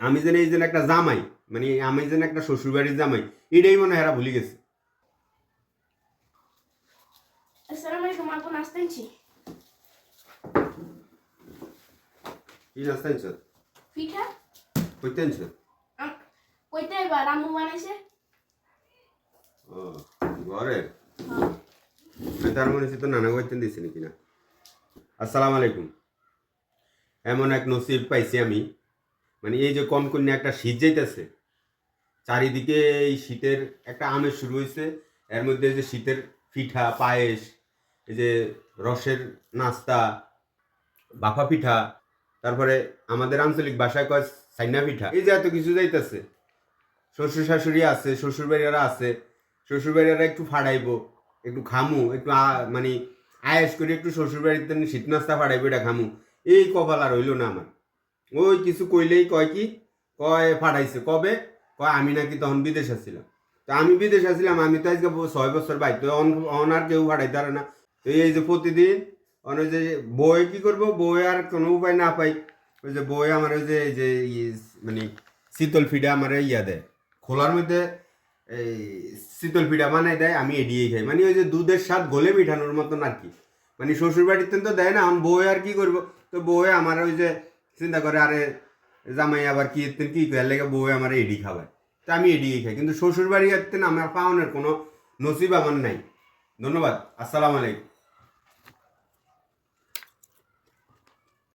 আমি যেন এই যেন একটা জামাই, মানে আমি যেন একটা শ্বশুরবাড়ির জামাই, এটাই মনে হয় এরা ভুলে গেছে। আসসালামু আলাইকুম, আপু নাস্তা আনছি। কি নাস্তা আনছ? পিঠা। কইতে আনছ? কইতে এবার আম্মু বানাইছে। ও ঘরে? হ্যাঁ। আমি তার মনে হচ্ছে তো নানা কইতে দিছি নাকি না। আসসালামু আলাইকুম। এমন এক নসিব পাইছি আমি, মানে এই যে কনকনে একটা শীত যাইতেছে, চারিদিকে এই শীতের একটা আমেজ শুরু হয়েছে। এর মধ্যে যে শীতের পিঠা পায়েস, এই যে রসের নাস্তা, বাফা পিঠা, তারপরে আমাদের আঞ্চলিক ভাষায় কয় সাইনা পিঠা, এই যে এত কিছু যাইতেছে। শ্বশুর শাশুড়ি আছে, শ্বশুরবাড়িরা আছে, শ্বশুরবাড়িরা একটু ফাড়াইবো, একটু খামু, একটু মানে আয়েস করে একটু শ্বশুরবাড়িতে শীত নাস্তা ফাড়াইবো, এটা খামু। এই কপাল আর হইল না আমার। ওই কিছু কইলেই কয় কি, কয় ফাটাইছে কবে, কয় আমি নাকি তখন বিদেশ আসছিলাম। তো আমি বিদেশ আসছিলাম, আমি তো আজকে 6 বছর বাইতে অন আর কেউ ফাটাইতে পারে না। তো এই যে প্রতিদিন ওই যে বই কি করবো, বই আর কোনো উপায় না পাই, ওই যে বই আমার ওই যে এই যে মানে শীতল ফিডা আমার ইয়া দেয়, খোলার মধ্যে এই শীতল পিঠা বানাই দেয়, আমি এড়িয়ে খাই, মানে ওই যে দুধের স্বাদ গলে মিঠানোর মতন আর কি। মানে শ্বশুর বাড়িতে তো দেয় না, এখন বই আর কি করবো। তো বই আমার ওই যে চিন্তা করে, আরে জামাই আবার কি কি করে লেগে বই আমার এডি খাওয়ায়, তো আমি এড়িয়ে খাই। কিন্তু শ্বশুর বাড়ি আমার পাওনের কোনো নসিব আমার নাই। ধন্যবাদ। আসসালামু আলাইকুম।